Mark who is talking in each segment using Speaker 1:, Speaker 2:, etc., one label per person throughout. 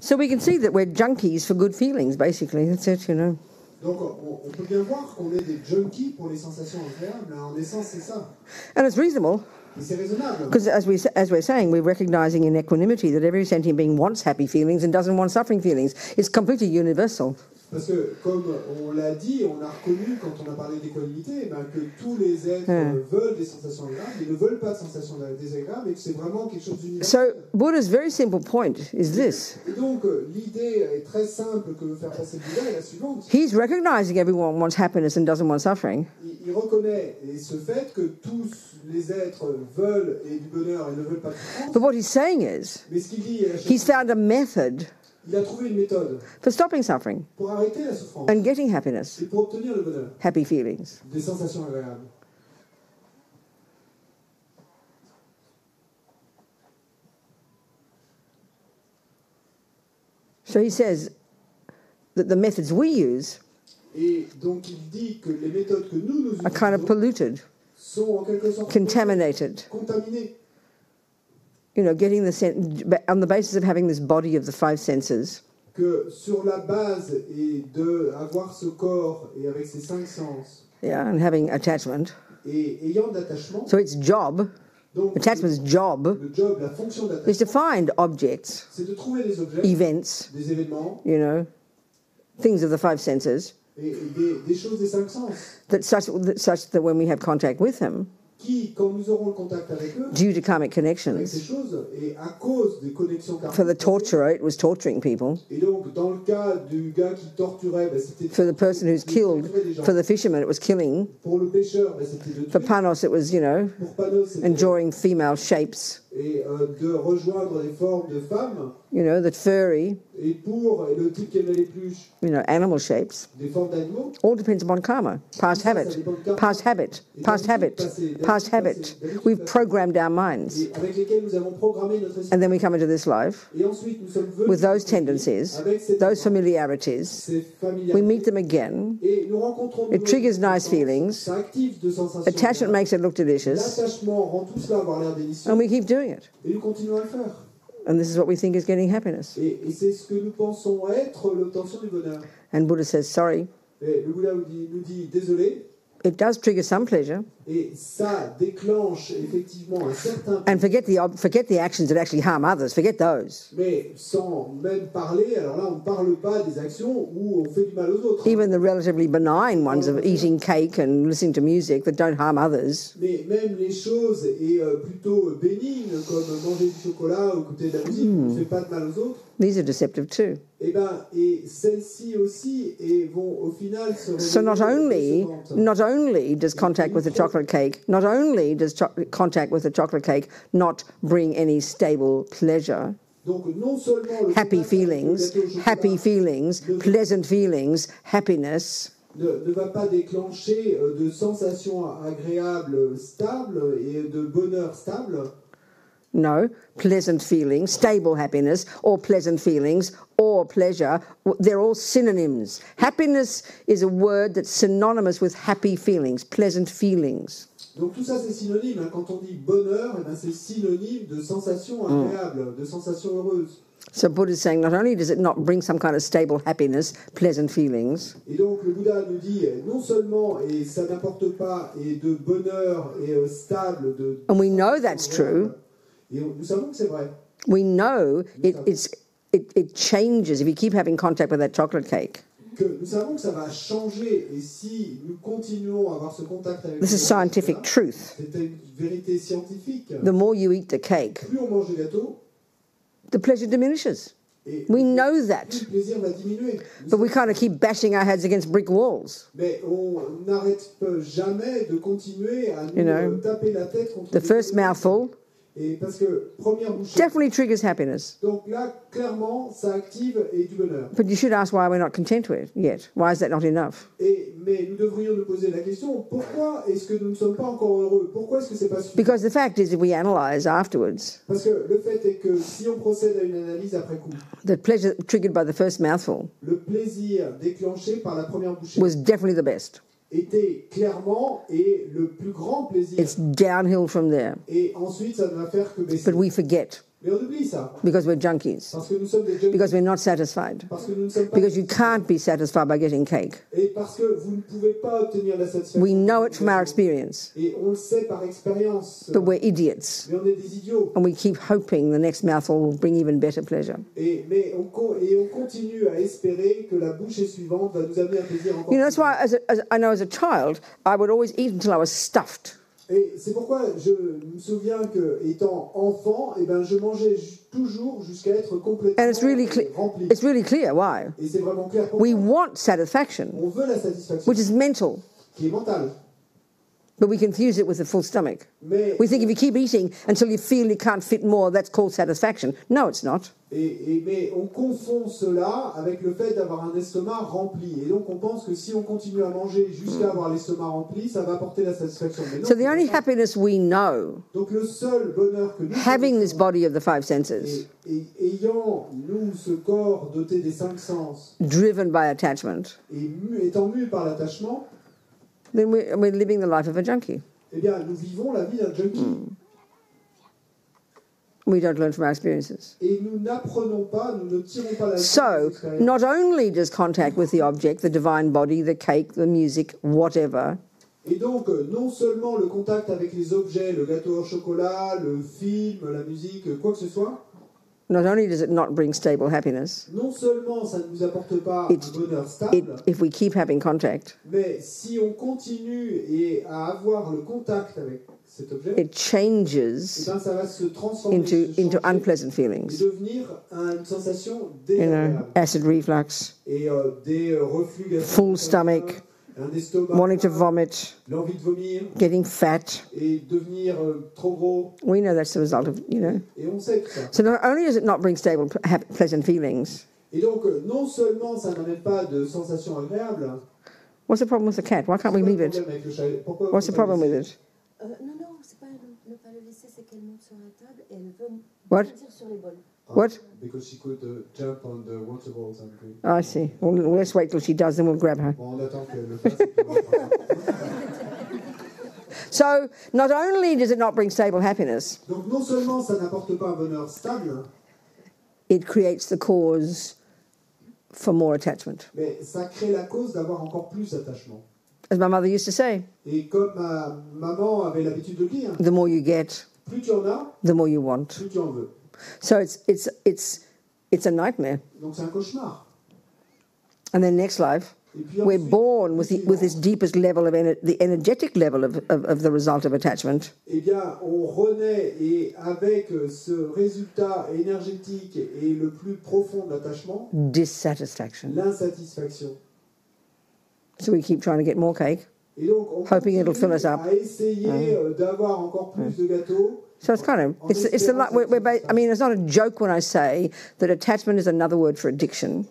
Speaker 1: So we can see that we're junkies for good feelings, basically. That's it, you know.
Speaker 2: Donc on peut bien voir qu'on est des junkies pour les sensations agréables. En essence, c'est ça.
Speaker 1: And it's reasonable.
Speaker 2: Et c'est raisonnable.
Speaker 1: Because as we're saying, we're recognizing in equanimity that every sentient being wants happy feelings and doesn't want suffering feelings. It's completely universal.
Speaker 2: Parce que, comme on l'a dit, on a reconnu, quand on a parlé d'équanimité, que tous les êtres veulent des sensations agréables, ils ne veulent pas de sensations désagréables, et que c'est vraiment quelque chose d'universel.
Speaker 1: So, Buddha's very simple point is this.
Speaker 2: Et donc, l'idée est très simple que veut faire passer le Bouddha est la suivante.
Speaker 1: He's recognizing everyone wants happiness and doesn't want suffering.
Speaker 2: Il reconnaît ce fait que tous les êtres veulent et du bonheur et ne veulent pas de souffrance.
Speaker 1: But what he's saying is,
Speaker 2: Mais ce qu'il dit,
Speaker 1: he's found a method
Speaker 2: il a trouvé une méthode
Speaker 1: for stopping suffering
Speaker 2: pour arrêter la souffrance
Speaker 1: and getting happiness,
Speaker 2: et pour obtenir le bonheur,
Speaker 1: happy feelings.
Speaker 2: des sensations agréables.
Speaker 1: So he says that the methods we use
Speaker 2: Et donc il dit que les méthodes que nous
Speaker 1: are kind of
Speaker 2: utilisons
Speaker 1: polluted,
Speaker 2: sont en quelque sorte
Speaker 1: contaminated.
Speaker 2: contaminées.
Speaker 1: You know, getting on the basis of having this body of the five senses,
Speaker 2: Que sur la base et de avoir ce corps et avec ses cinq sens
Speaker 1: yeah, and having attachment.
Speaker 2: et ayant d'attachement,
Speaker 1: So its job,
Speaker 2: donc
Speaker 1: attachment's job,
Speaker 2: le job, la fonction
Speaker 1: is to
Speaker 2: d'attachement,
Speaker 1: find objects,
Speaker 2: c'est de trouver des objets,
Speaker 1: events,
Speaker 2: des événements
Speaker 1: you know, things of the five senses,
Speaker 2: et des choses des cinq sens
Speaker 1: such that when we have contact with them,
Speaker 2: qui, quand nous aurons le contact avec eux,
Speaker 1: due to karmic
Speaker 2: avec ces
Speaker 1: connections,
Speaker 2: choses, et à cause des connexions
Speaker 1: for the
Speaker 2: karmiques,
Speaker 1: torturer, it was torturing people.
Speaker 2: et donc dans le cas du gars qui torturait, c'était
Speaker 1: For the person who's killed,
Speaker 2: torturer des gens.
Speaker 1: for the fisherman, it was killing.
Speaker 2: Pour le pêcheur, c'était de
Speaker 1: For
Speaker 2: tuer.
Speaker 1: Panos, it was, you know,
Speaker 2: Pour Panos, c'était
Speaker 1: enjoying female shapes.
Speaker 2: et de rejoindre les formes de femmes.
Speaker 1: You know, the furry,
Speaker 2: Et pour le type qui aimait les pluches,
Speaker 1: you know, animal shapes.
Speaker 2: des formes d'animaux.
Speaker 1: All depends upon karma, past habit, past habit, past habit, past habit. We've programmed our minds.
Speaker 2: Et avec lesquels nous avons programmé notre esprit.
Speaker 1: And then we come into this life
Speaker 2: Et ensuite, nous sommes venus
Speaker 1: with those tendencies,
Speaker 2: avec ces
Speaker 1: those familiarities.
Speaker 2: ces familiarités.
Speaker 1: We meet them again.
Speaker 2: Et nous rencontrons de
Speaker 1: It
Speaker 2: nouveau
Speaker 1: triggers
Speaker 2: des
Speaker 1: nice
Speaker 2: sensations.
Speaker 1: feelings.
Speaker 2: Ça active de sensations.
Speaker 1: Attachment makes it look delicious.
Speaker 2: L'attachement rend tout cela avoir l'air délicieux.
Speaker 1: And we keep doing it.
Speaker 2: Et nous continuons à le faire.
Speaker 1: And this is what we think is getting happiness.
Speaker 2: Et c'est ce que nous pensons être l'obtention du bonheur.
Speaker 1: And Buddha says, sorry,
Speaker 2: Et le Bouddha nous dit désolé.
Speaker 1: it does trigger some pleasure.
Speaker 2: Et ça déclenche effectivement un certain
Speaker 1: And forget the actions that actually harm others. Forget those.
Speaker 2: mais sans même parler, alors là on ne parle pas des actions où on fait du mal aux autres.
Speaker 1: Even the relatively benign ones of eating cake and listening to music that don't harm others.
Speaker 2: Mais même les choses plutôt bénignes comme manger du chocolat ou écouter de la musique ne fait pas de mal aux autres.
Speaker 1: These are deceptive too.
Speaker 2: Et celles-ci aussi vont au final se révéler
Speaker 1: So not only does contact with the chocolate cake, not only does contact with the chocolate cake not bring any stable pleasure,
Speaker 2: Donc, non seulement le
Speaker 1: happy
Speaker 2: contact avec le
Speaker 1: feelings,
Speaker 2: gâteau au chocolat
Speaker 1: happy feelings, pleasant feelings, happiness,
Speaker 2: ne va pas déclencher de sensations agréables stables et de bonheur stable.
Speaker 1: no, pleasant feelings, stable happiness, or pleasant feelings, or pleasure, they're all synonyms. Happiness is a word that's synonymous with happy feelings, pleasant feelings.
Speaker 2: Donc tout ça c'est synonyme. Quand on dit bonheur, c'est synonyme de sensations agréables, de sensations heureuses.
Speaker 1: So Buddha is saying not only does it not bring some kind of stable happiness, pleasant feelings,
Speaker 2: Et donc le Bouddha nous dit non seulement et ça n'apporte pas et de bonheur et stable de.
Speaker 1: and we know that's true.
Speaker 2: Et nous savons que c'est vrai.
Speaker 1: We know it changes if you keep having contact with that chocolate cake.
Speaker 2: Que nous savons que ça va changer et si nous continuons à avoir ce contact avec.
Speaker 1: This is scientific truth.
Speaker 2: C'est une vérité scientifique.
Speaker 1: The more you eat the cake,
Speaker 2: Plus on mange de gâteau,
Speaker 1: the pleasure diminishes.
Speaker 2: et
Speaker 1: We know
Speaker 2: plus
Speaker 1: that.
Speaker 2: le plaisir va diminuer.
Speaker 1: But we kind of keep bashing our heads against brick walls.
Speaker 2: Mais on n'arrête jamais de continuer à nous
Speaker 1: You know,
Speaker 2: taper la tête contre
Speaker 1: The
Speaker 2: des
Speaker 1: first
Speaker 2: murs.
Speaker 1: mouthful
Speaker 2: Et parce que première bouchée.
Speaker 1: definitely triggers happiness.
Speaker 2: Donc là, clairement, ça active et du bonheur.
Speaker 1: But you should ask why we're not content with it yet. Why is that not enough?
Speaker 2: Mais nous devrions nous poser la question, pourquoi est-ce que nous ne sommes pas encore heureux? Pourquoi est-ce que c'est pas suffisant?
Speaker 1: Because the fact is, if we analyse afterwards,
Speaker 2: Parce que le fait est que si on procède à une analyse après coup,
Speaker 1: the pleasure triggered by the first mouthful
Speaker 2: le plaisir déclenché par la première bouchée
Speaker 1: was definitely the best.
Speaker 2: était clairement le plus grand plaisir.
Speaker 1: It's downhill from there.
Speaker 2: Et ensuite, ça ne va faire que baisser.
Speaker 1: But we forget.
Speaker 2: Mais on oublie ça.
Speaker 1: Because we're junkies.
Speaker 2: Parce que nous sommes des junkies.
Speaker 1: Because we're not satisfied.
Speaker 2: Parce que nous ne sommes pas
Speaker 1: Because you can't be satisfied by getting cake.
Speaker 2: Et parce que vous ne pouvez pas obtenir la satisfaction.
Speaker 1: We know it from our experience.
Speaker 2: Et on le sait par expérience.
Speaker 1: But we're idiots.
Speaker 2: Mais on est des idiots.
Speaker 1: And we keep hoping the next mouthful will bring even better pleasure.
Speaker 2: Mais on continue à espérer que la bouchée suivante va nous amener un plaisir encore plus.
Speaker 1: You know, that's why I know as a child, I would always eat until I was stuffed.
Speaker 2: Et c'est pourquoi je me souviens que, étant enfant, eh ben, je mangeais toujours jusqu'à être complètement rempli.
Speaker 1: It's really clear why.
Speaker 2: Et c'est vraiment clair pourquoi.
Speaker 1: We want satisfaction,
Speaker 2: On veut la satisfaction,
Speaker 1: which is mental,
Speaker 2: qui est mentale.
Speaker 1: but we confuse it with a full stomach.
Speaker 2: Mais,
Speaker 1: We think if you keep eating until you feel you can't fit more, that's called satisfaction. No, it's not.
Speaker 2: mais on confond cela avec le fait d'avoir un estomac rempli. Et donc on pense que si on continue à manger jusqu'à avoir l'estomac rempli, ça va apporter la satisfaction. Mais non,
Speaker 1: So the only happiness we know,
Speaker 2: donc le seul bonheur que nous
Speaker 1: having this
Speaker 2: connaissons,
Speaker 1: body of the five senses,
Speaker 2: et ayant, nous, ce corps doté des 5 sens,
Speaker 1: driven by attachment,
Speaker 2: et étant mu par l'attachement,
Speaker 1: then we're living the life of a junkie.
Speaker 2: eh bien, nous vivons la vie d'un junkie.
Speaker 1: We don't learn from our experiences.
Speaker 2: Et nous n'apprenons pas, nous ne tirons pas la leçon
Speaker 1: So,
Speaker 2: des expériences.
Speaker 1: not only does contact with the object, the divine body, the cake, the music, whatever,
Speaker 2: Et donc, non seulement le contact avec les objets, le gâteau au chocolat, le film, la musique, quoi que ce soit,
Speaker 1: not only does it not bring stable happiness,
Speaker 2: non seulement ça ne nous apporte pas
Speaker 1: It-
Speaker 2: un bonheur stable,
Speaker 1: if we keep having contact,
Speaker 2: mais si on continue à avoir le contact avec cet objet,
Speaker 1: it
Speaker 2: eh
Speaker 1: changes
Speaker 2: ben, ça va se transformer,
Speaker 1: into
Speaker 2: se changer,
Speaker 1: unpleasant
Speaker 2: et
Speaker 1: feelings.
Speaker 2: devenir une sensation
Speaker 1: You know,
Speaker 2: désagréable.
Speaker 1: acid reflux,
Speaker 2: Et des reflux gastriques,
Speaker 1: full stomach,
Speaker 2: un estomac,
Speaker 1: wanting to vomit,
Speaker 2: l'envie de vomir,
Speaker 1: getting fat.
Speaker 2: et devenir trop gros.
Speaker 1: We know that's the result of, you know.
Speaker 2: Et on sait tout ça.
Speaker 1: So not only does it not bring stable, pleasant feelings,
Speaker 2: Et donc, non seulement ça n'amène pas de sensations agréables.
Speaker 1: what's the problem with the cat? Why can't we leave it?
Speaker 2: Pourquoi
Speaker 1: What's the problem with it?
Speaker 3: Non, c'est pas ne pas le laisser, c'est qu'elle monte sur la table et elle veut
Speaker 1: What?
Speaker 3: monter sur les bols.
Speaker 1: What?
Speaker 2: Because she could jump on the water balls and drink.
Speaker 1: I see. Well, let's wait till she does, then we'll grab her.
Speaker 2: Bon, on attend qu'elle le fasse. Et puis on va faire.
Speaker 1: So not only does it not bring stable happiness,
Speaker 2: Donc, non seulement ça n'apporte pas un bonheur stable,
Speaker 1: it creates the cause for more attachment.
Speaker 2: mais ça crée la cause d'avoir encore plus d'attachement.
Speaker 1: As my mother used to say,
Speaker 2: Et comme ma maman avait l'habitude de le dire,
Speaker 1: the more you get,
Speaker 2: plus tu en as,
Speaker 1: the more you want.
Speaker 2: plus tu en veux.
Speaker 1: So it's a nightmare.
Speaker 2: Donc c'est un cauchemar.
Speaker 1: And then next life,
Speaker 2: Et puis
Speaker 1: we're
Speaker 2: ensuite,
Speaker 1: born with this deepest level of the energetic level of the result of attachment.
Speaker 2: eh bien, on renaît et avec ce résultat énergétique et le plus profond de l'attachement,
Speaker 1: Dissatisfaction.
Speaker 2: l'insatisfaction.
Speaker 1: So we keep trying to get more cake.
Speaker 2: Et donc, on
Speaker 1: Hoping it'll fill us
Speaker 2: continue
Speaker 1: up.
Speaker 2: à essayer d'avoir encore plus de gâteaux.
Speaker 1: So it's kind of it's a lot. I mean, it's not a joke when I say that attachment is another word for addiction.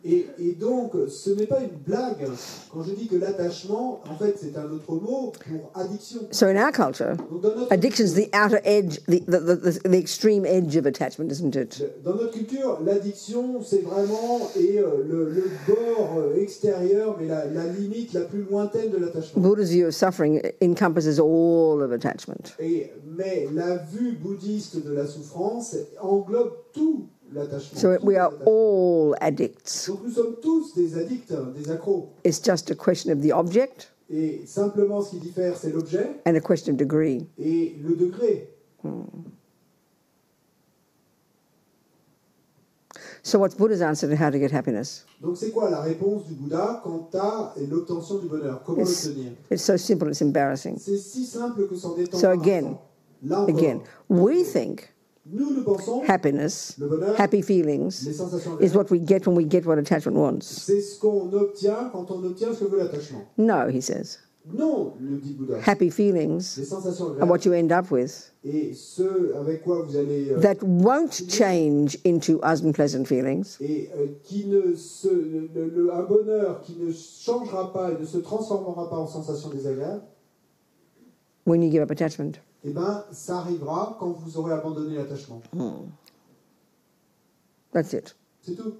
Speaker 2: Et donc, ce n'est pas une blague quand je dis que l'attachement, en fait, c'est un autre mot pour addiction.
Speaker 1: So in our culture,
Speaker 2: Donc, dans notre
Speaker 1: addiction's the outer edge, the extreme edge of attachment, isn't it?
Speaker 2: Dans notre culture, l'addiction, c'est vraiment le bord extérieur, mais la limite la plus lointaine de l'attachement.
Speaker 1: Buddha's view of suffering encompasses all of attachment.
Speaker 2: Mais la vue bouddhiste de la souffrance englobe tout l'attachement.
Speaker 1: So
Speaker 2: tout
Speaker 1: we are
Speaker 2: l'attachement.
Speaker 1: all addicts.
Speaker 2: Donc nous sommes tous des addicts, des accros.
Speaker 1: It's just a question of the object
Speaker 2: Et simplement, ce qui diffère, c'est l'objet
Speaker 1: and a question of degree.
Speaker 2: et le degré.
Speaker 1: So what's Buddha's answer to how to get happiness?
Speaker 2: Donc c'est quoi la réponse du Bouddha quant à l'obtention du bonheur? Comment l'obtenir?
Speaker 1: It's so simple, it's embarrassing.
Speaker 2: C'est si simple que c'en est
Speaker 1: So again,
Speaker 2: Là encore,
Speaker 1: Again, we think
Speaker 2: nous pensons
Speaker 1: happiness,
Speaker 2: le bonheur,
Speaker 1: happy feelings,
Speaker 2: les sensations
Speaker 1: is
Speaker 2: agréables,
Speaker 1: what we get when we get what attachment wants.
Speaker 2: c'est ce qu'on obtient quand on obtient ce que veut l'attachement.
Speaker 1: No, he says.
Speaker 2: Non, le dit Bouddha.
Speaker 1: Happy feelings
Speaker 2: Les sensations
Speaker 1: are
Speaker 2: agréables
Speaker 1: what you end up with.
Speaker 2: et ce avec quoi vous allez
Speaker 1: That won't change into unpleasant feelings.
Speaker 2: et qui un bonheur qui ne changera pas et ne se transformera pas en sensation désagréable,
Speaker 1: When you give up attachment.
Speaker 2: eh ben ça arrivera quand vous aurez abandonné l'attachement.
Speaker 1: That's it.
Speaker 2: C'est tout.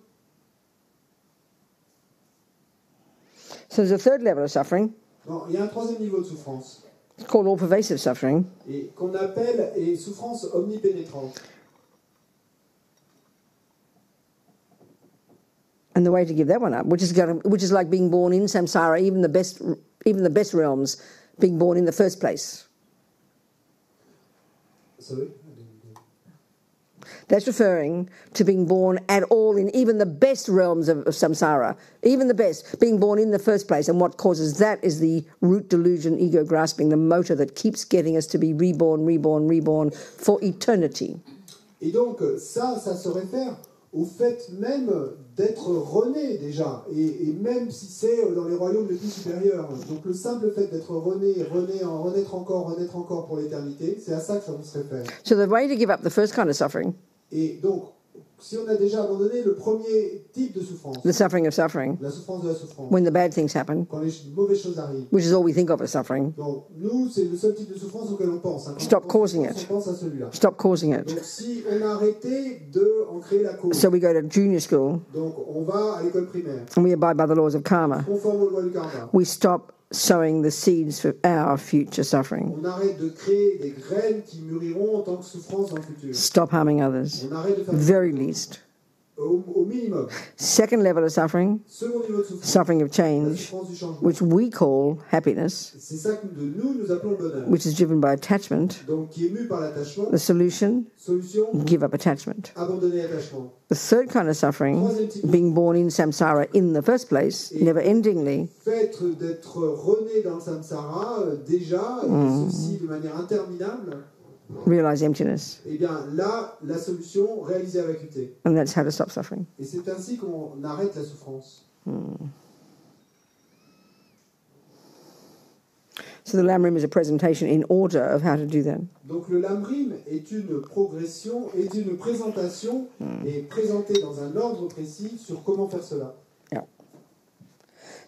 Speaker 1: So there's a third level of suffering.
Speaker 2: Non, il y a un troisième niveau de souffrance
Speaker 1: It's called all pervasive suffering.
Speaker 2: et qu'on appelle souffrance omnipénétrante.
Speaker 1: And the way to give that one up, which is like being born in samsara, even the best realms, being born in the first place.
Speaker 2: Sorry?
Speaker 1: That's referring to being born at all in even the best realms of samsara, even the best, being born in the first place. And what causes that is the root delusion, ego grasping, the motor that keeps getting us to be reborn, reborn, reborn for eternity.
Speaker 2: Et donc ça se réfère au fait même d'être rené déjà, et même si c'est dans les royaumes les plus supérieurs. Donc le simple fait d'être renaître encore pour l'éternité, c'est à ça que ça se réfère.
Speaker 1: So the way to give up the first kind of suffering,
Speaker 2: et donc, si on a déjà abandonné le premier type de souffrance,
Speaker 1: the suffering of suffering,
Speaker 2: la souffrance de la souffrance,
Speaker 1: when the bad things happen,
Speaker 2: quand les mauvaises choses arrivent,
Speaker 1: which is all we think of as suffering,
Speaker 2: donc nous, c'est le seul type de souffrance auquel on pense.
Speaker 1: Stop causing it.
Speaker 2: On pense à celui-là.
Speaker 1: Stop causing it.
Speaker 2: Donc si on a arrêté d'en créer la cause,
Speaker 1: So we go to junior school,
Speaker 2: donc on va à l'école primaire,
Speaker 1: and we abide by the laws of karma.
Speaker 2: conforme aux lois du karma.
Speaker 1: We stop sowing the seeds for our future suffering.
Speaker 2: On arrête de créer des graines qui mûriront en tant que souffrance dans le futur.
Speaker 1: Stop harming others,
Speaker 2: On arrête de faire
Speaker 1: very least.
Speaker 2: au minimum.
Speaker 1: Second level of suffering,
Speaker 2: Second niveau de souffrance,
Speaker 1: suffering of
Speaker 2: la
Speaker 1: change,
Speaker 2: souffrance du changement.
Speaker 1: which we call happiness,
Speaker 2: C'est ça que nous appelons le bonheur.
Speaker 1: which is driven by attachment.
Speaker 2: Donc qui est mu par l'attachement.
Speaker 1: The solution,
Speaker 2: Solution,
Speaker 1: give up attachment.
Speaker 2: abandonner l'attachement.
Speaker 1: The third kind of suffering, being born in samsara in the first place, never endingly,
Speaker 2: Fait d'être rené dans le samsara déjà, et ceci de manière interminable,
Speaker 1: realize emptiness.
Speaker 2: et bien là, la solution réalisée avec acuité.
Speaker 1: And that's how to stop suffering.
Speaker 2: Et c'est ainsi qu'on arrête la souffrance.
Speaker 1: So the Lamrim is a presentation in order of how to do that.
Speaker 2: Donc le lamrim est une progression, est une présentation, et présentée dans un ordre précis sur comment faire cela.
Speaker 1: Yeah.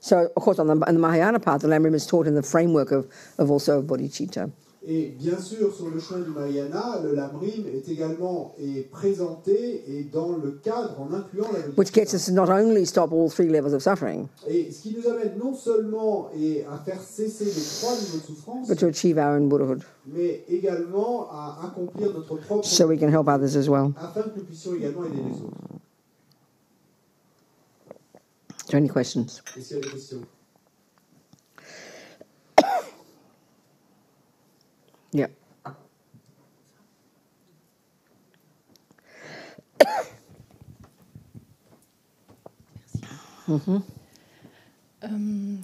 Speaker 1: So, of course, on the Mahayana path, the Lamrim is taught in the framework of also of bodhicitta.
Speaker 2: Et bien sûr, sur le chemin du Mahayana, le lamrim est également présenté et dans le cadre, en incluant la bodhicitta.
Speaker 1: Which gets us to not only stop all three levels of suffering,
Speaker 2: Et ce qui nous amène non seulement à faire cesser les trois niveaux de souffrance,
Speaker 1: but to achieve our own Buddhahood,
Speaker 2: mais également à accomplir notre propre
Speaker 1: so we can help others as well.
Speaker 2: afin que nous puissions également aider les autres.
Speaker 1: Is there any questions?
Speaker 2: Est-ce qu'il y a des questions?
Speaker 1: Yeah.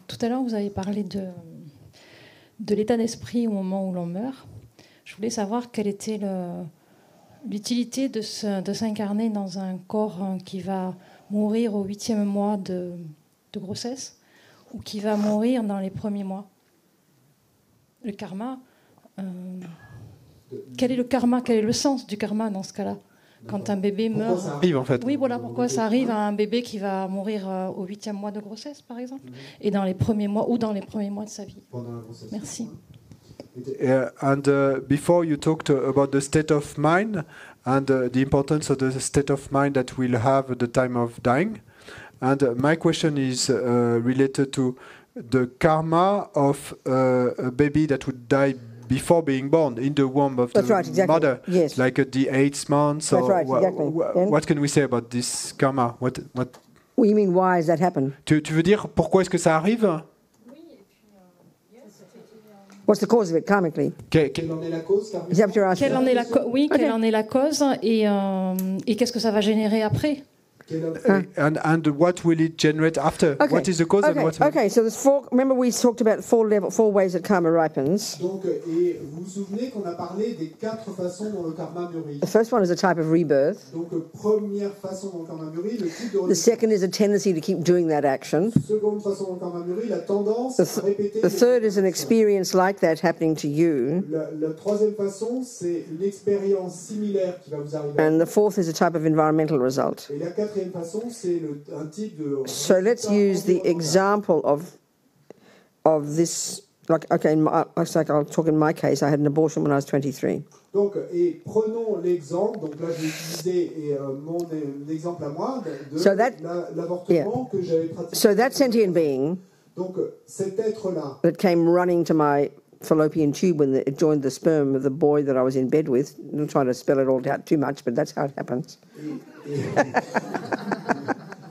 Speaker 4: Tout à l'heure, vous avez parlé de l'état d'esprit au moment où l'on meurt. Je voulais savoir quelle était l'utilité de s'incarner dans un corps qui va mourir au 8e mois de grossesse ou qui va mourir dans les premiers mois. Le karma, quel est le karma, quel est le sens du karma dans ce cas-là? Quand un bébé meurt...
Speaker 5: Ça arrive en fait.
Speaker 4: Oui, voilà pourquoi ça arrive à un bébé qui va mourir au 8e mois de grossesse, par exemple, et dans les premiers mois ou dans les premiers mois de sa vie.
Speaker 2: Pendant la grossesse.
Speaker 4: Merci.
Speaker 5: Before you talked about the state of mind and the importance of the state of mind that we'll have at the time of dying. And my question is related to the karma of a baby that would die before being born in the womb of
Speaker 1: That's
Speaker 5: the
Speaker 1: right, exactly.
Speaker 5: mother,
Speaker 1: Yes.
Speaker 5: like at the 8th month.
Speaker 1: That's right, exactly.
Speaker 5: What can we say about this karma? What
Speaker 1: Well, you mean why has that happened?
Speaker 5: tu veux dire pourquoi est-ce que ça arrive?
Speaker 1: What's the cause of it karmically?
Speaker 2: Quelle en est la cause, Carmen?
Speaker 1: Is that what you're asking?
Speaker 4: Quelle en est la, oui,
Speaker 1: Ok.
Speaker 4: quelle en est la cause et qu'est-ce que ça va générer après?
Speaker 5: And what will it generate after?
Speaker 1: Okay.
Speaker 5: What is the cause and what?
Speaker 1: Okay, so there's four. Remember, we talked about four ways that karma ripens.
Speaker 2: Donc, et vous vous souvenez qu'on a parlé des 4 façons dont le karma mûrit.
Speaker 1: The first one is a type of rebirth.
Speaker 2: Donc, première façon dont le karma mûrit, le type de
Speaker 1: The
Speaker 2: renaissance.
Speaker 1: second is a tendency to keep doing that action.
Speaker 2: Seconde façon dont le karma mûrit, la tendance à répéter.
Speaker 1: The third is an experience like that happening to you.
Speaker 2: La troisième façon, c'est une expérience similaire qui va vous arriver.
Speaker 1: And the fourth is a type of environmental result.
Speaker 2: Et la quatrième façon, c'est un type de...
Speaker 1: So let's use the example of this. Like, okay, like I'll talk in my case. I had an abortion when I was 23.
Speaker 2: Donc, et prenons l'exemple, donc là je vais utiliser mon exemple à moi de
Speaker 1: So that-
Speaker 2: l'avortement que j'avais pratiqué.
Speaker 1: So that sentient being
Speaker 2: Donc cet être-là,
Speaker 1: that came running to my fallopian tube when it joined the sperm of the boy that I was in bed with. I'm not trying to spell it all out too much, but that's how it happens.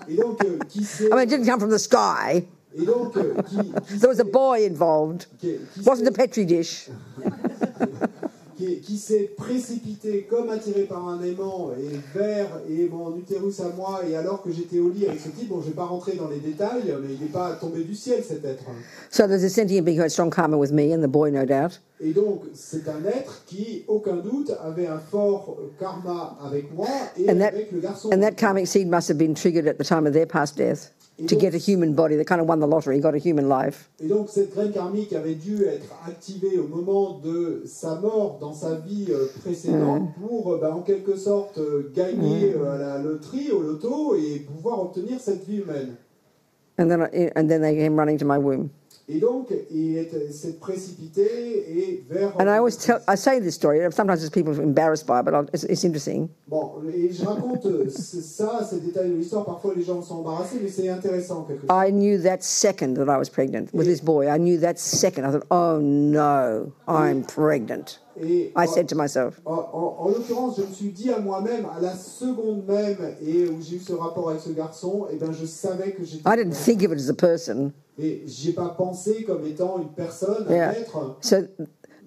Speaker 2: et donc donc, qui s'est...
Speaker 1: I mean, it didn't come from the sky.
Speaker 2: Et donc,
Speaker 1: There was a boy involved. It wasn't a petri dish.
Speaker 2: qui s'est précipité comme attiré par un aimant et vers et mon utérus à moi, et alors que j'étais au lit avec ce type, bon, je ne vais pas rentrer dans les détails, mais il n'est pas tombé du ciel, cet être.
Speaker 1: So there's a sentient being who had strong karma with me and the boy, no doubt.
Speaker 2: Et donc, c'est un être qui, aucun doute, avait un fort karma avec moi et avec le garçon.
Speaker 1: And that karmic seed must have been triggered at the time of their past death to get a human body. They kind of won the lottery, got a human life.
Speaker 2: Et donc, cette graine karmique avait dû être activée au moment de sa mort dans sa vie précédente pour, en quelque sorte, gagner à la loterie, au loto, et pouvoir obtenir cette vie humaine.
Speaker 1: And then they came running to my womb.
Speaker 2: Et donc, il s'est précipité et vers...
Speaker 1: And I say this story. Sometimes there's people embarrassed by it, but it's interesting.
Speaker 2: Bon, et je raconte ces détails de l'histoire. Parfois, les gens sont embarrassés, mais c'est intéressant quelque part.
Speaker 1: I knew that second that I was pregnant with this boy. I knew that second. I thought, oh no, I'm pregnant. I said to myself.
Speaker 2: En l'occurrence, je me suis dit à moi-même, à la seconde même, et où j'ai eu ce rapport avec ce garçon, et ben je savais que j'étais...
Speaker 1: I didn't think of it as a person.
Speaker 2: Et j'ai pas pensé comme étant une personne, un être.
Speaker 1: So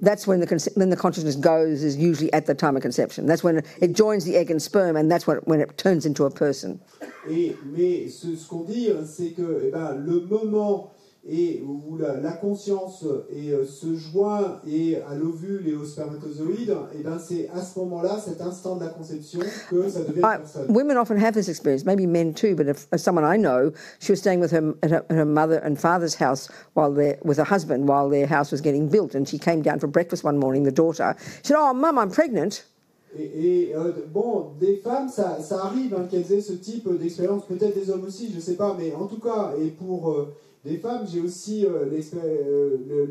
Speaker 1: that's when the consciousness goes, is usually at the time of conception. That's when it joins the egg and sperm, and that's when it turns into a person.
Speaker 2: Mais ce qu'on dit, c'est que le moment où la conscience se joint à l'ovule et au spermatozoïde, c'est à ce moment-là, cet instant de la conception, que ça devient une personne.
Speaker 1: Women often have this experience, maybe men too, but if someone I know, she was staying with her mother and father's house with her husband while their house was getting built, and she came down for breakfast one morning, the daughter. She said, "Oh, Mum, I'm pregnant."
Speaker 2: Bon, des femmes, ça arrive qu'elles aient ce type d'expérience, peut-être des hommes aussi, je ne sais pas, mais en tout cas, et pour... des femmes, j'ai aussi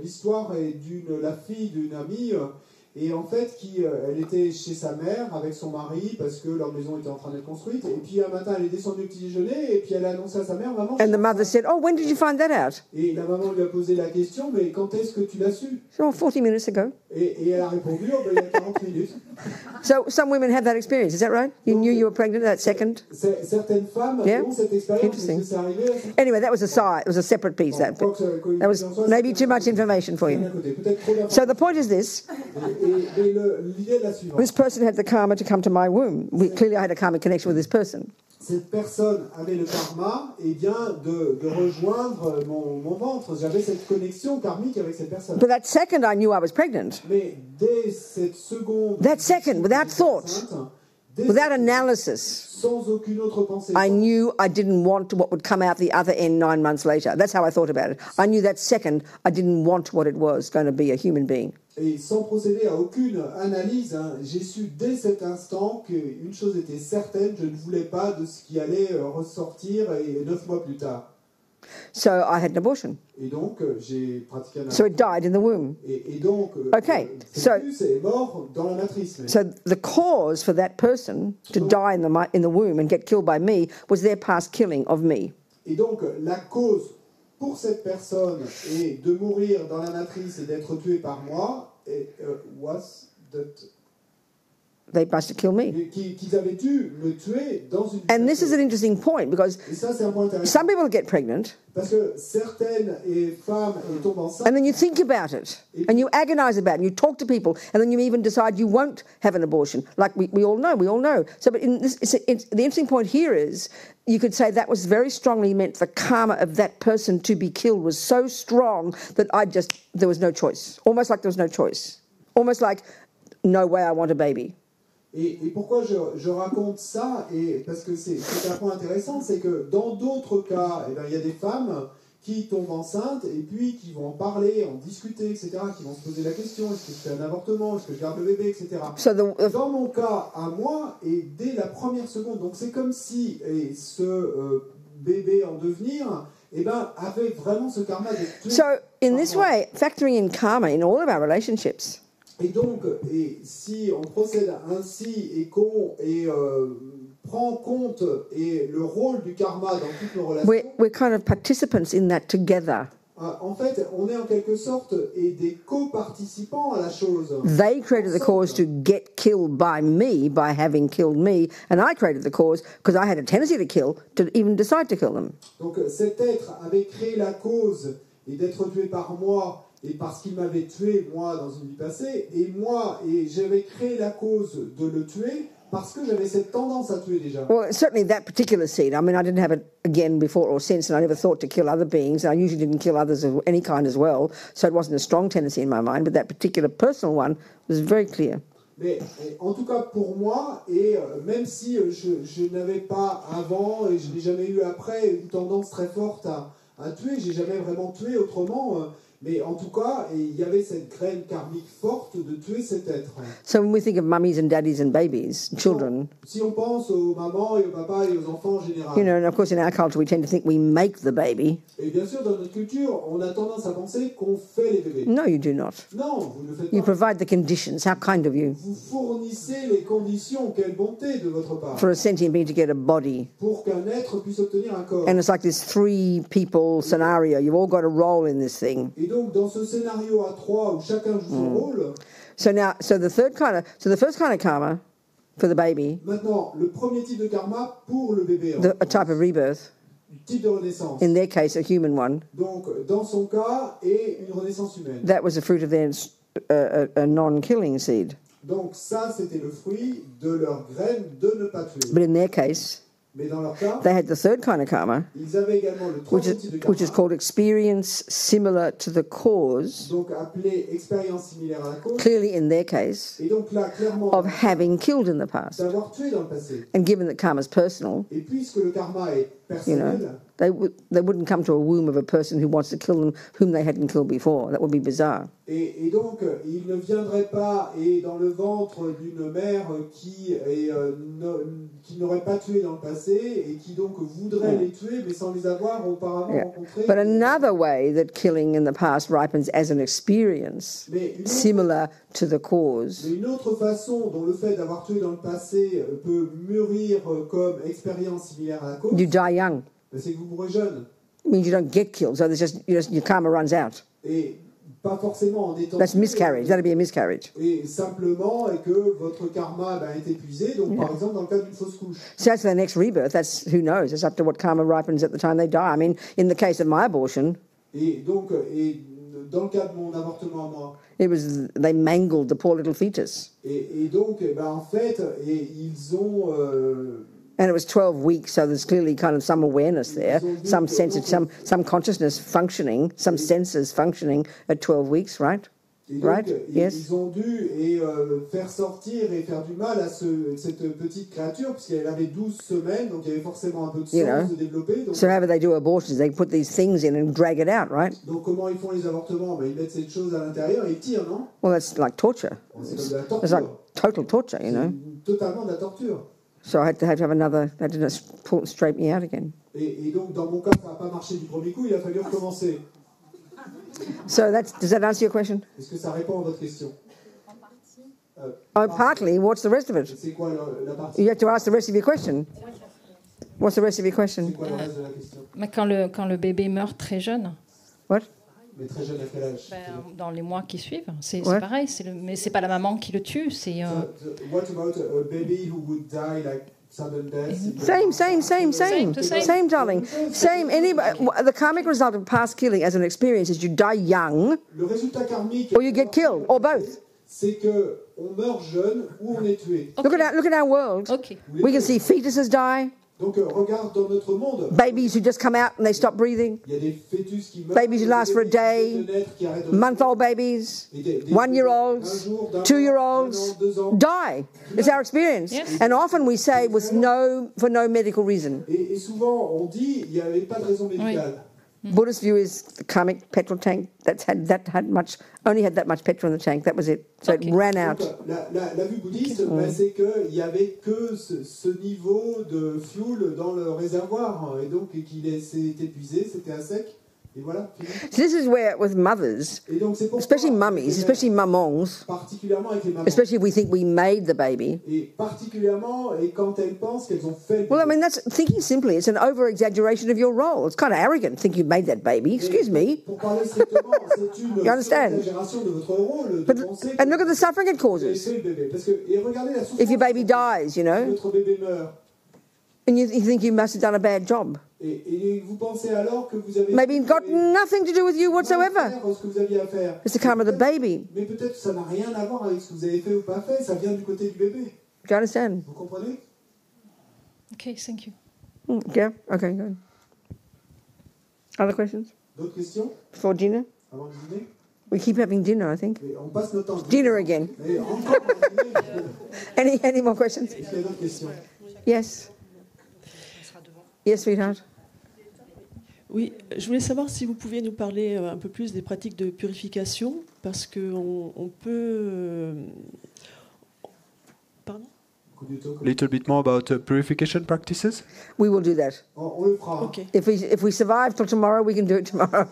Speaker 2: l'histoire de la fille d'une amie, et en fait, elle était chez sa mère avec son mari parce que leur maison était en train d'être construite. Et puis un matin, elle est descendue au petit déjeuner et puis elle a annoncé à sa mère, maman.
Speaker 1: And the mother said, "Oh, when did you find that out?"
Speaker 2: Et la maman lui a posé la question, mais quand est-ce que tu l'as su?
Speaker 1: Oh, 40 minutes ago.
Speaker 2: Et elle a répondu, il y a 40 minutes.
Speaker 1: So some women have that experience, is that right? You knew you were pregnant that second?
Speaker 2: Certaines femmes ont cette expérience. C'est arrivé.
Speaker 1: Anyway, that was a side. It was a separate piece. That was maybe too much information for you. So the point is this. This person had the karma to come to my womb. Clearly I had a karmic connection with this person.
Speaker 2: Cette personne avait le karma de rejoindre mon ventre. J'avais cette connexion karmique avec cette personne.
Speaker 1: But that second I knew I was pregnant.
Speaker 2: Mais dès cette seconde...
Speaker 1: That second, without thought, without analysis,
Speaker 2: sans aucune autre pensée,
Speaker 1: I knew I didn't want what would come out the other end 9 months later. That's how I thought about it. I knew that second I didn't want what it was going to be, a human being.
Speaker 2: Et sans procéder à aucune analyse, j'ai su dès cet instant qu'une chose était certaine, je ne voulais pas de ce qui allait ressortir 9 mois plus tard.
Speaker 1: So I had an abortion.
Speaker 2: Et donc j'ai pratiqué un avortement.
Speaker 1: So it died in the womb.
Speaker 2: Et donc
Speaker 1: fœtus
Speaker 2: est mort dans la matrice.
Speaker 1: So the cause for that person to die in the womb and get killed by me was their past killing of me.
Speaker 2: Et donc la cause pour cette personne et de mourir dans la matrice et d'être tué par moi, was that
Speaker 1: they must have killed me.
Speaker 2: Qu'ils avaient dû me tuer dans une...
Speaker 1: And this is an interesting point because
Speaker 2: et ça, c'est un point intéressant.
Speaker 1: Some people get pregnant.
Speaker 2: Parce que certaines femmes tombent enceintes.
Speaker 1: And then you think about it, and you agonize about it, and you talk to people, and then you even decide you won't have an abortion. Like we all know. So but in this, the interesting point here is, you could say that was very strongly meant the karma of that person to be killed was so strong that there was no choice. Almost like there was no choice. Almost like, no way I want a baby.
Speaker 2: Et pourquoi je raconte ça, parce que c'est un point intéressant, c'est que dans d'autres cas, il y a des femmes qui tombent enceintes et puis qui vont en parler, en discuter, etc., qui vont se poser la question, est-ce que je fais un avortement, est-ce que je garde le bébé, etc. Dans mon cas, à moi, et dès la première seconde, donc c'est comme si ce bébé en devenir avait vraiment ce karma d'être tué.
Speaker 1: So, in this way, factoring in karma in all of our relationships,
Speaker 2: et donc, si on procède ainsi et qu'on prend compte le rôle du karma dans toutes nos relations,
Speaker 1: we're kind of participants in that together.
Speaker 2: En fait, on est en quelque sorte des co-participants à la chose.
Speaker 1: They created the cause to get killed by me, by having killed me, and I created the cause because I had a tendency to kill, to even decide to kill them.
Speaker 2: Donc cet être avait créé la cause et d'être tué par moi et parce qu'il m'avait tué moi dans une vie passée, et j'avais créé la cause de le tuer parce que j'avais cette tendance à tuer déjà.
Speaker 1: Well, certainly that particular seed. I mean, I didn't have it again before or since, and I never thought to kill other beings. I usually didn't kill others of any kind as well, so it wasn't a strong tendency in my mind, but that particular personal one was very clear.
Speaker 2: Mais en tout cas pour moi, même si je n'avais pas avant et je n'ai jamais eu après une tendance très forte à tuer, j'ai jamais vraiment tué autrement, mais en tout cas, il y avait cette graine karmique forte de tuer cet être.
Speaker 1: So when we think of mummies and daddies and babies, children,
Speaker 2: Si on pense aux mamans et aux papas et aux enfants en général,
Speaker 1: you know, and of course in our culture we tend to think we make the baby.
Speaker 2: et bien sûr dans notre culture, on a tendance à penser qu'on fait les bébés.
Speaker 1: No, you do not.
Speaker 2: Non, vous ne le faites
Speaker 1: You
Speaker 2: pas.
Speaker 1: provide the conditions. How kind of you.
Speaker 2: Vous fournissez les conditions, quelle bonté de votre part,
Speaker 1: For a sentient being to get a body.
Speaker 2: pour qu'un être puisse obtenir un corps.
Speaker 1: And it's like this 3 people scenario. You've all got a role in this thing.
Speaker 2: Et donc, dans ce scénario à 3 où chacun joue son rôle,
Speaker 1: So the first kind of karma for the baby,
Speaker 2: maintenant, le premier type de karma pour le bébé,
Speaker 1: a type of rebirth,
Speaker 2: type de renaissance.
Speaker 1: in their case a human one,
Speaker 2: Donc, dans son cas, et une renaissance humaine.
Speaker 1: that was the fruit of their a non-killing seed.
Speaker 2: Donc, ça, c'était le fruit de leur graine de ne pas tuer.
Speaker 1: But in their case,
Speaker 2: Mais dans leur cas,
Speaker 1: they had the third kind of karma,
Speaker 2: ils avaient également le troisième type de
Speaker 1: which is
Speaker 2: karma,
Speaker 1: called experience similar to the cause,
Speaker 2: donc appelé expérience similaire à la cause.
Speaker 1: clearly in their case,
Speaker 2: Et donc là, clairement,
Speaker 1: of having killed in the past.
Speaker 2: d'avoir tué dans le passé.
Speaker 1: And given that karma is personal,
Speaker 2: Et puisque le karma est
Speaker 1: you know,
Speaker 2: personnel,
Speaker 1: they wouldn't come to a womb of a person who wants to kill them, whom they hadn't killed before. That would be bizarre.
Speaker 2: et donc il ne viendrait pas dans le ventre d'une mère qui n'aurait pas tué dans le passé et qui donc voudrait les tuer mais sans les avoir auparavant
Speaker 1: Yeah.
Speaker 2: rencontrés.
Speaker 1: But another way that killing in the past ripens as an experience
Speaker 2: Mais une, autre,
Speaker 1: similar to the cause
Speaker 2: mais une autre façon dont le fait d'avoir tué dans le passé peut mûrir comme expérience similaire à la cause,
Speaker 1: you die young.
Speaker 2: c'est que vous mourrez jeune.
Speaker 1: It means you don't get killed, so there's just your karma runs out.
Speaker 2: Et pas forcément en étant
Speaker 1: That's
Speaker 2: tué,
Speaker 1: miscarriage. That'd be a miscarriage.
Speaker 2: et simplement et que votre karma est épuisé, donc par exemple dans le cas d'une fausse couche.
Speaker 1: So that's the next rebirth. That's who knows. It's up to what karma ripens at the time they die. I mean, in the case of my abortion,
Speaker 2: Et donc, dans le cas de mon avortement à moi,
Speaker 1: they mangled the poor little fetus,
Speaker 2: et donc, en fait, ils ont...
Speaker 1: and it was 12 weeks. So there's clearly kind of some awareness there, some sense of some consciousness functioning, some senses functioning at 12 weeks, right?
Speaker 2: et donc,
Speaker 1: Right? Yes.
Speaker 2: ils ont dû faire sortir et faire du mal à cette petite créature, puisqu'elle avait 12 semaines, donc il y avait forcément un peu de
Speaker 1: You
Speaker 2: sens
Speaker 1: know.
Speaker 2: de développer. Donc,
Speaker 1: So however they do abortions, they put these things in and drag it out, right?
Speaker 2: donc comment ils font les avortements? Ils mettent cette chose à l'intérieur et ils tirent, non?
Speaker 1: Well, that's like torture.
Speaker 2: C'est comme de la
Speaker 1: It's
Speaker 2: torture.
Speaker 1: like total torture, you know.
Speaker 2: C'est totalement de la torture.
Speaker 1: So I had to have another. They didn't straighten me out again.
Speaker 2: Et donc, dans mon cas, ça n'a pas marché du premier coup, il a fallu recommencer.
Speaker 1: So does that answer your question?
Speaker 2: Est-ce que ça répond à votre question?
Speaker 1: Oh, partly. What's the rest of it?
Speaker 2: C'est quoi la partie?
Speaker 1: You have to ask the rest of your question. What's the rest of your question?
Speaker 2: C'est quoi le reste de la question?
Speaker 4: Mais quand le bébé meurt très jeune,
Speaker 1: What?
Speaker 2: Mais très jeune, à quel âge?
Speaker 4: dans les mois qui suivent, c'est
Speaker 1: Ouais.
Speaker 4: pareil. Mais c'est pas la maman qui le tue. C'est
Speaker 2: What about a baby who would die like sudden death?
Speaker 1: Same, darling. Same. The karmic result of past killing as an experience is you die young,
Speaker 2: Le résultat karmique,
Speaker 1: or you get killed, or both.
Speaker 2: c'est que on meurt jeune ou on est tué.
Speaker 1: Look at our world.
Speaker 4: ok.
Speaker 1: We can see fetuses die,
Speaker 2: Donc regarde dans notre monde,
Speaker 1: babies who just come out and they stop breathing,
Speaker 2: il y a des fœtus qui meurent,
Speaker 1: babies who last for a
Speaker 2: des bébés
Speaker 1: day,
Speaker 2: qui viennent de naître, qui arrêtent de
Speaker 1: month-old babies,
Speaker 2: et des
Speaker 1: 1-year-olds, 2-year-olds
Speaker 2: 2 ans.
Speaker 1: die. It's our experience.
Speaker 4: Yes.
Speaker 1: And often we say for no medical reason.
Speaker 2: Et souvent on dit il n'y avait pas de raison médicale.
Speaker 1: Buddhist view is the karmic petrol tank only had that much petrol in the tank. That was it. So
Speaker 4: Okay.
Speaker 1: it ran out.
Speaker 2: Donc, la vue bouddhiste, c'est qu'il n'y avait que ce niveau de fuel dans le réservoir, et donc qu'il s'est épuisé, c'était à sec, Et voilà, fini.
Speaker 1: So this is where, with mothers,
Speaker 2: Et donc c'est pour
Speaker 1: especially mummies, especially mamangs,
Speaker 2: particulièrement avec les mamans.
Speaker 1: especially if we think we made the baby.
Speaker 2: Et particulièrement, et quand elles pensent qu'elles ont fait le
Speaker 1: Well, I
Speaker 2: bébé.
Speaker 1: mean, that's thinking simply. It's an over-exaggeration of your role. It's kind of arrogant to think you made that baby. Excuse me.
Speaker 2: Pour parler strictement, c'est une
Speaker 1: You understand?
Speaker 2: exagération de votre rôle de
Speaker 1: But,
Speaker 2: penser
Speaker 1: and look at the suffering it
Speaker 2: que vous avez
Speaker 1: causes.
Speaker 2: fait le bébé. Parce que, et regardez la souffrance.
Speaker 1: If your baby dies, you
Speaker 2: Si
Speaker 1: know,
Speaker 2: votre bébé meurt.
Speaker 1: and you think you must have done a bad job.
Speaker 2: Et vous pensez alors que vous avez
Speaker 1: Maybe it got nothing to do with you whatsoever.
Speaker 2: faire ce que vous aviez à faire.
Speaker 1: It's the karma of the baby.
Speaker 2: Mais peut-être que ça n'a rien à voir avec ce que vous avez fait ou pas fait. Ça vient du côté du bébé.
Speaker 1: Do you understand?
Speaker 2: Vous comprenez?
Speaker 4: Okay, thank you.
Speaker 1: Yeah? Okay, good. Other questions?
Speaker 2: D'autres questions
Speaker 1: Before dinner?
Speaker 2: avant le dîner?
Speaker 1: We keep having dinner, I think.
Speaker 2: Et on passe notre temps.
Speaker 1: Dinner again.
Speaker 2: Et encore un dîner.
Speaker 1: Any more questions?
Speaker 2: Est-ce qu'il y a d'autres questions?
Speaker 1: Yes. Yes, sweetheart.
Speaker 6: Oui, je voulais savoir si vous pouviez nous parler un peu plus des pratiques de purification, parce qu'on peut... Pardon ?
Speaker 5: Little bit more about purification practices.
Speaker 1: We will do that.
Speaker 2: On le fera.
Speaker 6: Ok.
Speaker 1: If we survive till tomorrow, we can do it tomorrow.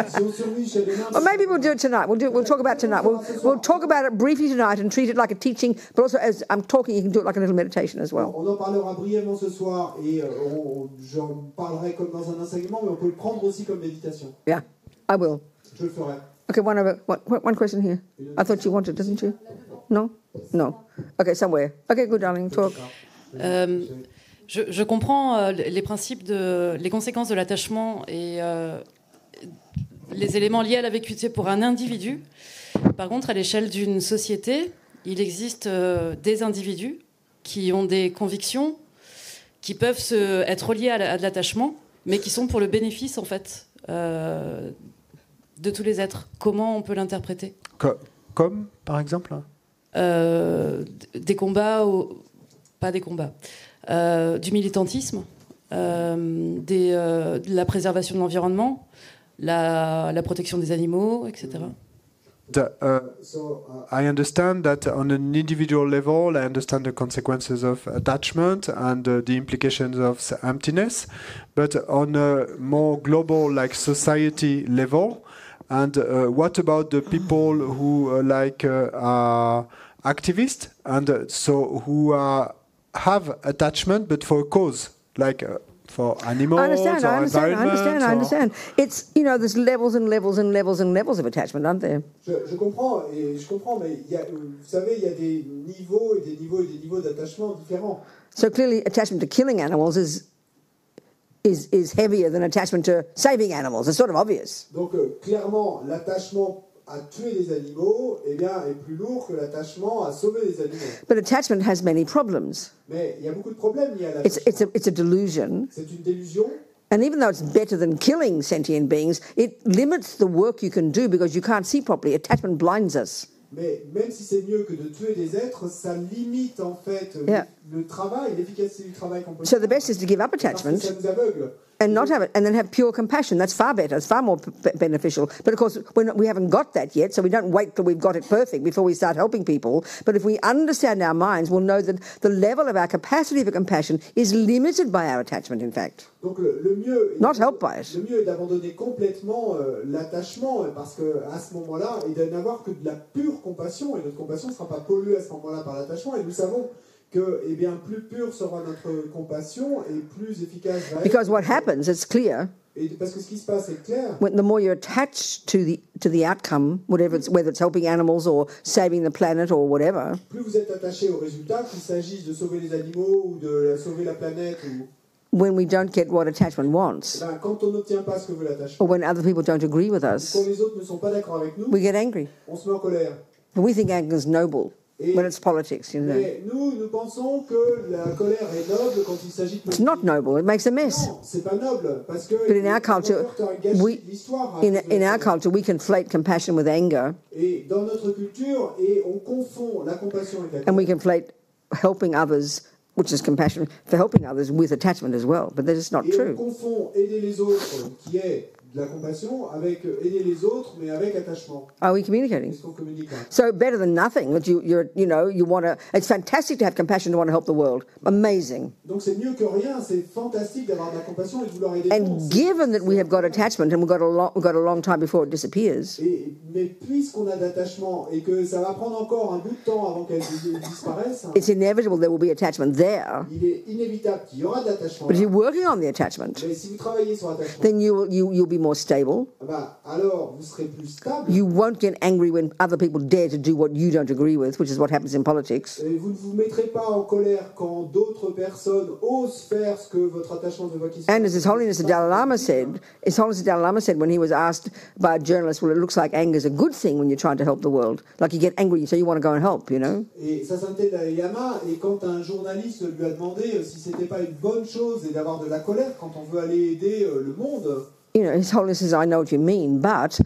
Speaker 2: Si on survit chez les nains,
Speaker 1: Or maybe we'll do it tonight. We'll talk about it tonight. We'll talk about it briefly tonight and treat it like a teaching, but also as I'm talking, you can do it like a little meditation as well.
Speaker 2: on en parlera brièvement ce soir et j'en parlerai comme dans un enseignement, mais on peut le prendre aussi comme méditation.
Speaker 1: Yeah, I will.
Speaker 2: Je le ferai.
Speaker 1: Okay, one question here. I thought you wanted, didn't you? No? No. Okay, somewhere. Okay, good, darling. Talk.
Speaker 7: Je comprends les principes les conséquences de l'attachement et les éléments liés à la vécuité pour un individu. Par contre, à l'échelle d'une société, il existe des individus qui ont des convictions qui peuvent être reliées à de l'attachement, mais qui sont pour le bénéfice, en fait, de tous les êtres. Comment on peut l'interpréter ?
Speaker 5: Comme, par exemple
Speaker 7: des combats, pas des combats, du militantisme, de la préservation de l'environnement, la protection des animaux, etc.
Speaker 5: I understand that on an individual level, I understand the consequences of attachment and the implications of emptiness, but on a more global, like society level, and what about the people who are activists and so who have attachment but for a cause, like for animals
Speaker 1: I understand.
Speaker 5: environment?
Speaker 1: I understand. It's, you know, there's levels and levels and levels and levels of attachment, aren't there?
Speaker 2: Je comprends, mais vous savez, il y a des niveaux et des niveaux et des niveaux d'attachement différents.
Speaker 1: So clearly, attachment to killing animals is heavier than attachment to saving animals. It's sort of obvious.
Speaker 2: Donc clairement, l'attachement à tuer des animaux est plus lourd que l'attachement à sauver des animaux.
Speaker 1: But attachment has many problems.
Speaker 2: Mais il y a beaucoup de problèmes liés à l'attachement.
Speaker 1: It's a delusion.
Speaker 2: C'est une délusion.
Speaker 1: And even though it's better than killing sentient beings, it limits the work you can do because you can't see properly. Attachment blinds us.
Speaker 2: Mais même si c'est mieux que de tuer des êtres, ça limite en fait le travail, l'efficacité du travail qu'on peut faire.
Speaker 1: So the best is to give up
Speaker 2: Parce que
Speaker 1: attachment
Speaker 2: ça nous aveugle.
Speaker 1: and not have it, and then have pure compassion. That's far better. It's far more beneficial. But of course, we haven't got that yet, so we don't wait till we've got it perfect before we start helping people. But if we understand our minds, we'll know that the level of our capacity for compassion is limited by our attachment, in fact.
Speaker 2: Donc le mieux,
Speaker 1: Not helped by it.
Speaker 2: le mieux est d'abandonner complètement l'attachement, parce que à ce moment-là, et de n'avoir que de la pure compassion, et notre compassion ne sera pas polluée à ce moment-là par l'attachement, et nous savons que plus pure sera notre compassion et plus efficace va être.
Speaker 1: Because what happens, it's clear,
Speaker 2: Et parce que ce qui se passe est clair.
Speaker 1: the more you're attached to the outcome, whether it's helping animals or saving the planet or whatever,
Speaker 2: Plus vous êtes attaché au résultat, qu'il s'agisse de sauver les animaux ou de sauver la planète, ou
Speaker 1: when we don't get what attachment wants,
Speaker 2: quand on n'obtient pas ce que veut l'attachement,
Speaker 1: or when other people don't agree with us,
Speaker 2: quand les autres ne sont pas d'accord avec nous,
Speaker 1: we get angry.
Speaker 2: on se met en colère.
Speaker 1: But we think anger is noble when it's politics, you know.
Speaker 2: Mais nous pensons que la colère est noble quand il s'agit de
Speaker 1: It's not noble. It makes a mess.
Speaker 2: Non, c'est pas noble parce que
Speaker 1: But in our culture,
Speaker 2: l'histoire.
Speaker 1: in our culture, we conflate compassion with anger,
Speaker 2: Et dans notre culture, on confond la compassion et la
Speaker 1: and we
Speaker 2: colère.
Speaker 1: conflate helping others, which is compassion for helping others, with attachment as well. But that is not
Speaker 2: Et on
Speaker 1: true.
Speaker 2: confond aider les autres, qui est de la compassion avec aider les autres, mais avec attachement.
Speaker 1: Are we communicating?
Speaker 2: Est-ce qu'on communique là?
Speaker 1: So better than nothing. That you want to. It's fantastic to have compassion to want to help the world. Amazing.
Speaker 2: Donc c'est mieux que rien. C'est fantastique d'avoir de la compassion et de vouloir aider.
Speaker 1: And given that we have got attachment and we've got a long time before it disappears.
Speaker 2: Mais puisqu'on a d'attachement et que ça va prendre encore un bout de temps avant qu'elle disparaisse.
Speaker 1: It's inevitable there will be attachment there.
Speaker 2: Il est inévitable qu'il y aura de l'attachement.
Speaker 1: But if you're working on the attachment,
Speaker 2: mais si vous travaillez sur l'attachement,
Speaker 1: then you'll be more stable.
Speaker 2: Alors vous serez plus stable.
Speaker 1: You won't get angry when other people dare to do what you don't agree with, which is what happens in politics.
Speaker 2: Et vous ne vous mettrez pas en colère quand d'autres personnes osent faire ce que votre attachement veut qu'ils
Speaker 1: And as His Holiness the Dalai Lama said when he was asked by a journalist, well, it looks like anger is a good thing when you're trying to help the world. Like you get angry, so you want to go and help, you know.
Speaker 2: Et Sa Sainteté Dalai Lama, et quand un journaliste lui a demandé si c'était pas une bonne chose et d'avoir de la colère quand on veut aller aider le monde.
Speaker 1: You know, His Holiness says, I know what you mean, but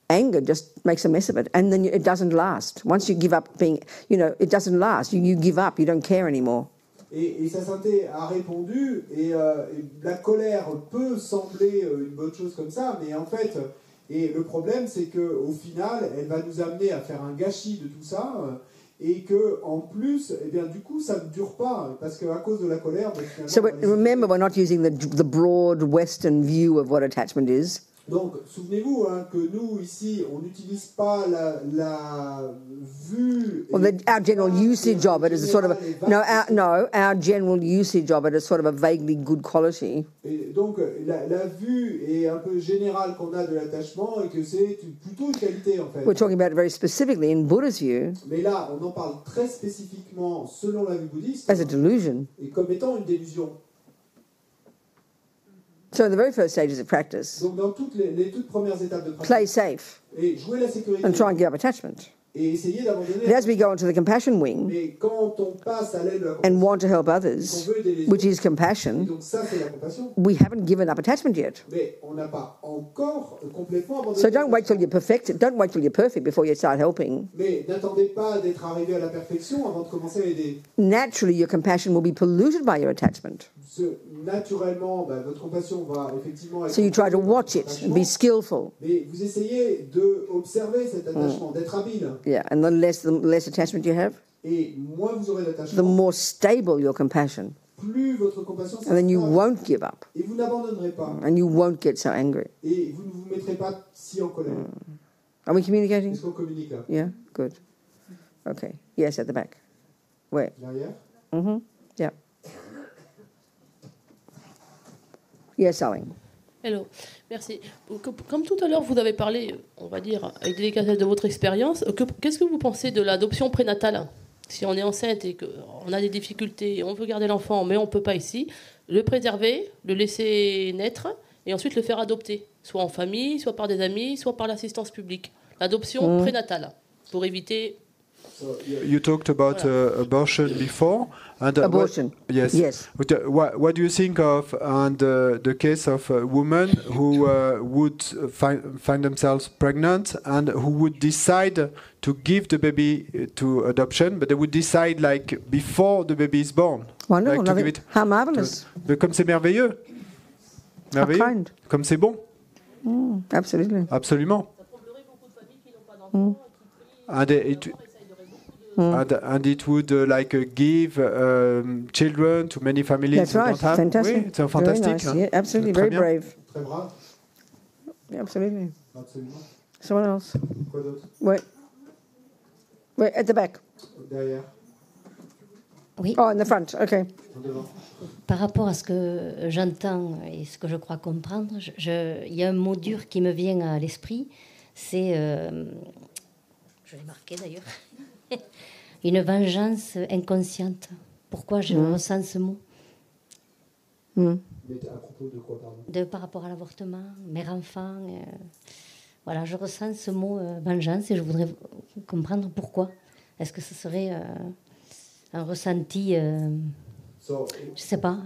Speaker 1: anger just makes a mess of it, and then it doesn't last. Once you give up being, it doesn't last. You give up, you don't care anymore.
Speaker 2: Et Sa Sainteté a répondu, et la colère peut sembler une bonne chose comme ça, mais en fait, et le problème c'est qu'au final, elle va nous amener à faire un gâchis de tout ça, et que en plus, eh bien, du coup, ça ne dure pas, parce qu'à cause de la colère...
Speaker 1: So remember, we're not using the broad Western view of what attachment is.
Speaker 2: Donc, souvenez-vous que nous, ici, on n'utilise pas la vue...
Speaker 1: Well, our general usage of it is a sort of our general usage of it is sort of a vaguely good quality.
Speaker 2: Et donc, la vue est un peu générale qu'on a de l'attachement et que c'est plutôt une qualité, en fait.
Speaker 1: We're talking about it very specifically in Buddha's view.
Speaker 2: Mais là, on en parle très spécifiquement, selon la vue bouddhiste,
Speaker 1: as a delusion.
Speaker 2: Et comme étant une délusion.
Speaker 1: So in the very first stages of practice,
Speaker 2: donc dans les toutes premières étapes de pratique,
Speaker 1: play safe
Speaker 2: et jouer la sécurité,
Speaker 1: and try and give up attachment.
Speaker 2: Et essayer d'abandonner.
Speaker 1: But as we go into the compassion wing
Speaker 2: Mais quand on passe à l'aile de la
Speaker 1: and want to help others, which is compassion,
Speaker 2: donc ça, c'est la compassion.
Speaker 1: We haven't given up attachment yet.
Speaker 2: Mais on n'a pas encore complètement abandonné.
Speaker 1: So don't wait till you're perfect. Don't wait till you're perfect before you start helping.
Speaker 2: Mais n'attendez pas d'être arrivé à la perfection avant de commencer à aider.
Speaker 1: Naturally, your compassion will be polluted by your attachment.
Speaker 2: Naturellement, votre compassion va effectivement être...
Speaker 1: So you try to watch it and be skillful.
Speaker 2: Mais vous essayez d'observer cet attachement, d'être habile.
Speaker 1: Yeah, and the less attachment you have,
Speaker 2: et moins vous aurez d'attachement,
Speaker 1: the more stable your compassion.
Speaker 2: Plus votre compassion sera
Speaker 1: and then you
Speaker 2: stable.
Speaker 1: won't give up.
Speaker 2: Et vous n'abandonnerez pas.
Speaker 1: And you won't get so angry.
Speaker 2: Et vous ne vous mettrez pas si en colère.
Speaker 1: Are we communicating?
Speaker 2: Est-ce qu'on communique là?
Speaker 1: Yeah, good. Okay. Yes, at the back. Where?
Speaker 2: Derrière?
Speaker 1: Mm-hmm. Yeah. Yes, Aline.
Speaker 8: Hello, merci. Comme tout à l'heure, vous avez parlé, on va dire, avec délicatesse de votre expérience. Qu'est-ce que vous pensez de l'adoption prénatale? Si on est enceinte et qu'on a des difficultés, on veut garder l'enfant, mais on ne peut pas ici, le préserver, le laisser naître et ensuite le faire adopter, soit en famille, soit par des amis, soit par l'assistance publique. L'adoption prénatale, pour éviter...
Speaker 5: You talked about abortion before. And,
Speaker 1: abortion.
Speaker 5: Yes. What do you think of the case of women who would find themselves pregnant and who would decide to give the baby to adoption, but they would decide like before the baby is born?
Speaker 1: Wonderful.
Speaker 5: Like, to give it
Speaker 1: how marvelous.
Speaker 5: Comme c'est merveilleux. Merveilleux.
Speaker 1: How kind.
Speaker 5: Comme c'est bon.
Speaker 1: Absolutely.
Speaker 5: Absolument. And it would give children to many families.
Speaker 1: That's right.
Speaker 5: Don't have.
Speaker 1: Fantastic.
Speaker 5: Oui, c'est fantastique.
Speaker 1: Very nice. Yeah, absolutely. Very brave.
Speaker 2: Très brave.
Speaker 1: Yeah, absolutely.
Speaker 2: Absolument.
Speaker 1: Someone else.
Speaker 2: Quoi d'autre?
Speaker 1: Wait, at the back.
Speaker 2: Derrière.
Speaker 9: Oui.
Speaker 1: Oh, in the front. Okay.
Speaker 9: Par rapport à ce que j'entends et ce que je crois comprendre, il y a un mot dur qui me vient à l'esprit. C'est, je l'ai marqué d'ailleurs, une vengeance inconsciente. Pourquoi je ressens ce mot?
Speaker 2: Mais à propos de quoi, pardon?
Speaker 9: Par rapport à l'avortement, mère enfant. Voilà, je ressens ce mot vengeance et je voudrais comprendre pourquoi. Est-ce que ce serait un ressenti, je sais pas.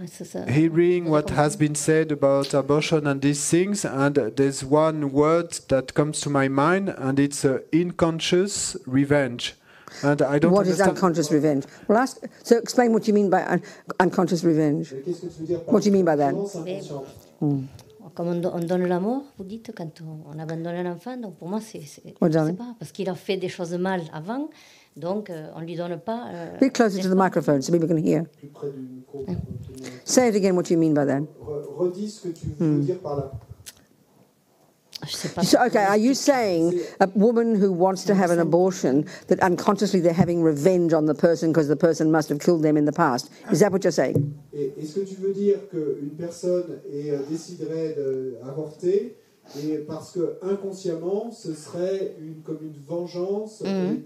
Speaker 5: Hearing what has been said about abortion and these things, and there's one word that comes to my mind, and it's unconscious revenge. And I don't
Speaker 1: What is
Speaker 5: understand.
Speaker 1: unconscious revenge? Well, so explain what you mean by unconscious revenge. What do you mean by that?
Speaker 9: comme on donne la mort, vous dites, quand on abandonne un enfant. Donc pour moi, c'est
Speaker 1: What,
Speaker 9: je
Speaker 1: darling?
Speaker 9: sais pas, parce qu'il a fait des choses mal avant, donc on lui donne pas.
Speaker 1: Be closer to the microphone so people can hear.
Speaker 2: Plus près du micro.
Speaker 1: Say it again. What you mean by that?
Speaker 2: Redis ce que tu veux dire par là.
Speaker 9: Je sais pas.
Speaker 1: So, okay, are you saying a woman who wants to have an abortion, that unconsciously they're having revenge on the person because the person must have killed them in the past? Is that what you're saying?
Speaker 2: Et est-ce que tu veux dire qu'une personne déciderait d'avorter et parce que inconsciemment ce serait comme une vengeance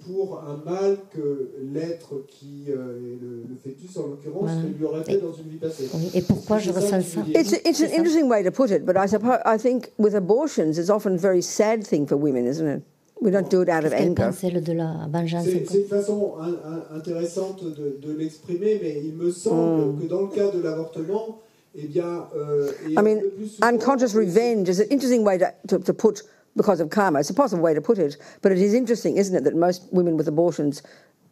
Speaker 2: pour un mal que l'être qui est le fœtus en l'occurrence lui aurait fait dans une vie passée?
Speaker 9: Et pourquoi je ressens ça?
Speaker 1: It's an interesting way to put it, but I think with abortions, it's often a very sad thing for women, isn't it? We don't do it out of anger.
Speaker 9: Celle de la vengeance.
Speaker 2: C'est une façon intéressante de l'exprimer, mais il me semble que dans le cas de l'avortement, eh bien,
Speaker 1: I mean, unconscious revenge is an interesting way to put, because of karma. It's a possible way to put it, but it is interesting, isn't it, that most women with abortions,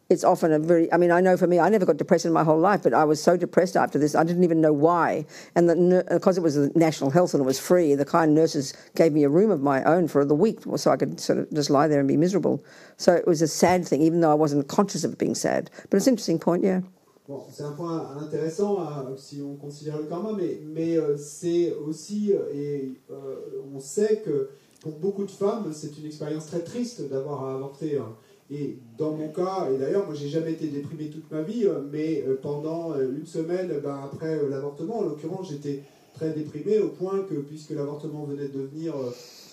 Speaker 1: it's often a very, I mean, I know for me, I never got depressed in my whole life, but I was so depressed after this, I didn't even know why. And because it was the National Health and it was free, the kind nurses gave me a room of my own for the week so I could sort of just lie there and be miserable. So it was a sad thing, even though I wasn't conscious of it being sad. But it's an interesting point, yeah.
Speaker 2: Bon, c'est un point intéressant si on considère le karma, mais c'est aussi, on sait que pour beaucoup de femmes, c'est une expérience très triste d'avoir à avorter. Et dans mon cas, et d'ailleurs, moi j'ai jamais été déprimé toute ma vie, mais pendant une semaine après l'avortement, en l'occurrence, j'étais très déprimé au point que, puisque l'avortement venait de devenir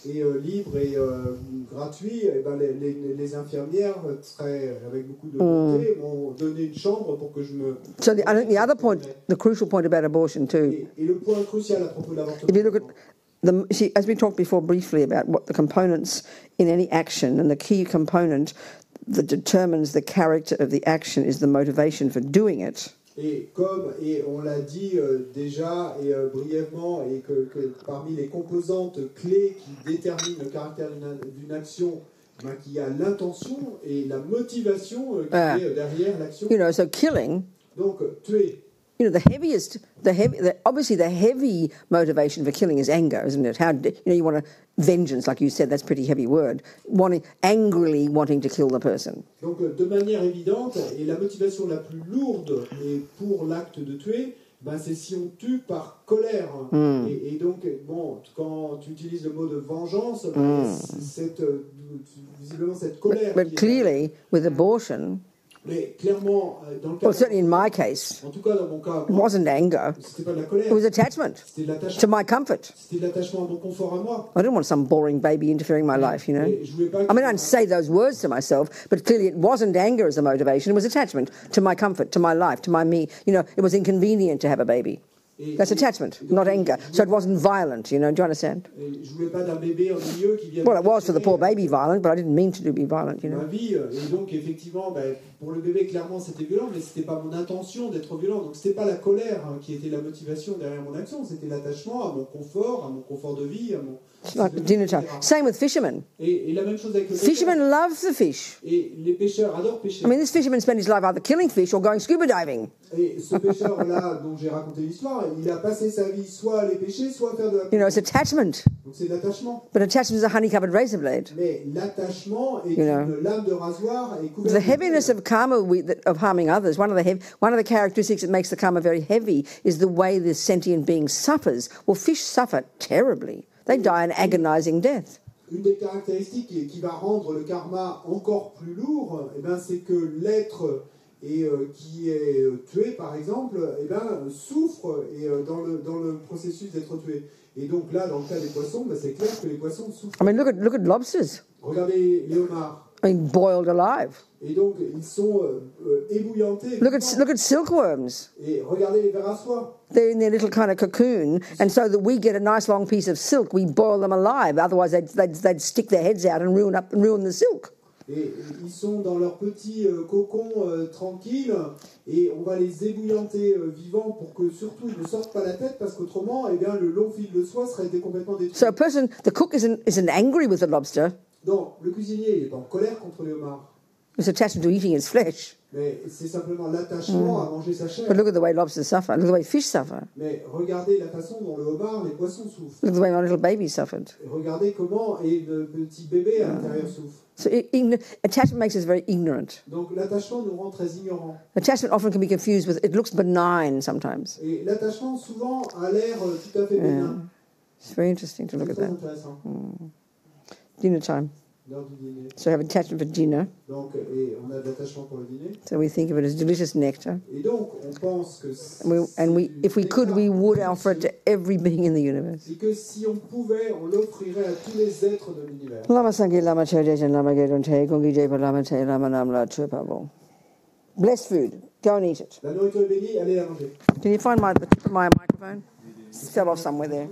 Speaker 2: libre et gratuit, et les infirmières, très, avec beaucoup de bonté, m'ont donné une chambre pour que je me...
Speaker 1: So I think the other point, the crucial point about abortion too...
Speaker 2: Et le point crucial à propos de l'avortement...
Speaker 1: If you look at as we talked before briefly about what the components in any action, and the key component that determines the character of the action is the motivation for doing it.
Speaker 2: Et on l'a dit déjà et brièvement, et que parmi les composantes clés qui déterminent le caractère d'une action, qu'il y a l'intention et la motivation qui est derrière l'action.
Speaker 1: You know, so killing.
Speaker 2: Donc tuer.
Speaker 1: You know, obviously the heavy motivation for killing is anger, isn't it? You want vengeance, like you said, that's a pretty heavy word. Angrily wanting to kill the person.
Speaker 2: Donc, de manière évidente, et la motivation la plus lourde pour l'acte de tuer, c'est si on tue par colère. Et donc, bon, quand tu utilises le mot de vengeance, visiblement cette colère.
Speaker 1: But clearly, with abortion.
Speaker 2: Mais clairement, dans le cas,
Speaker 1: well, certainly in my case,
Speaker 2: en tout cas dans mon cas,
Speaker 1: it wasn't anger.
Speaker 2: C'était pas de la colère.
Speaker 1: It was attachment to my comfort.
Speaker 2: C'était de l'attachement à mon confort à moi.
Speaker 1: I didn't want some boring baby interfering in my life, you know. I mean, I don't say those words to myself, but clearly it wasn't anger as a motivation. It was attachment to my comfort, to my life, to my me. You know, it was inconvenient to have a baby. That's attachment, not anger. So it wasn't violent, you know. Do you understand? Well, it was for the poor baby violent, but I didn't mean to be violent, you know.
Speaker 2: Ma vie, et donc effectivement, pour le bébé, clairement, c'était violent, mais c'était pas mon intention d'être violent. Donc c'était pas la colère qui était la motivation derrière mon action, c'était l'attachement à mon confort de vie, à mon...
Speaker 1: Like dinner time. Same with fishermen.
Speaker 2: Et la même chose avec le
Speaker 1: fishermen love the fish.
Speaker 2: Et les pêcheurs adorent pêcher.
Speaker 1: I mean, this fisherman spent his life either killing fish or going scuba diving.
Speaker 2: Et ce pêcheur-là, dont j'ai raconté l'histoire, il a passé sa vie soit à les pêcher, soit à faire de la...
Speaker 1: You know, it's attachment.
Speaker 2: Donc c'est l'attachement.
Speaker 1: But attachment is a honey-covered razor blade.
Speaker 2: Mais l'attachement est une lame de rasoir et couvert.
Speaker 1: The heaviness of karma, of harming others, one of the characteristics that makes the karma very heavy is the way the sentient being suffers. Well, fish suffer terribly. They die an agonizing death.
Speaker 2: Une des caractéristiques qui va rendre le karma encore plus lourd, c'est que l'être qui est tué, par exemple, souffre dans le processus d'être tué. Et donc là, dans le cas des poissons, c'est clair que les poissons souffrent.
Speaker 1: I mean, look at lobsters.
Speaker 2: Regardez les homards.
Speaker 1: I mean, boiled alive.
Speaker 2: Et donc, ils sont ébouillantés.
Speaker 1: Look at silkworms.
Speaker 2: Et regardez les vers à soie.
Speaker 1: They're in their little kind of cocoon, and so that we get a nice long piece of silk, we boil them alive. Otherwise, they'd stick their heads out and ruin the silk.
Speaker 2: Et ils sont dans leur petit cocon tranquille, et on va les ébouillanter vivants pour que surtout ils ne sortent pas la tête, parce qu'autrement, le long fil de soie serait complètement détruit.
Speaker 1: So the cook isn't angry with the lobster.
Speaker 2: Donc, le cuisinier, il est en colère contre les homards.
Speaker 1: It's attached to eating its flesh.
Speaker 2: Mais c'est simplement l'attachement à manger sa chair.
Speaker 1: But look at the way lobsters suffer. Look at the way fish suffer.
Speaker 2: Mais regardez la façon dont le homard, les poissons souffrent.
Speaker 1: Look at the way my little baby suffered.
Speaker 2: Et regardez comment et le petit bébé à l'intérieur souffre.
Speaker 1: So attachment makes us very ignorant.
Speaker 2: Donc l'attachement nous rend très ignorants.
Speaker 1: Attachment often can be confused with, it looks benign sometimes.
Speaker 2: Et l'attachement souvent a l'air tout à fait bénin.
Speaker 1: It's very interesting to look at
Speaker 2: C'est très
Speaker 1: that.
Speaker 2: intéressant.
Speaker 1: Dinner time.
Speaker 2: L'heure du dîner.
Speaker 1: So we have attachment for dinner.
Speaker 2: Donc, et on a de l'attachement pour le dîner.
Speaker 1: So we think of it as delicious nectar.
Speaker 2: Et donc, on pense que
Speaker 1: If we could, we would offer it to every being in the universe.
Speaker 2: et que si on pouvait, on l'offrirait à tous les êtres de l'univers.
Speaker 1: Lama Sangye Lama Chodejan Lama Gedon Te Kongi Jepa Lama Te Lama Namla Chupabo. Blessed food. Go and eat it.
Speaker 2: La nourriture est bénie, allez la manger.
Speaker 1: Can you find the tip of my microphone? It fell off somewhere there.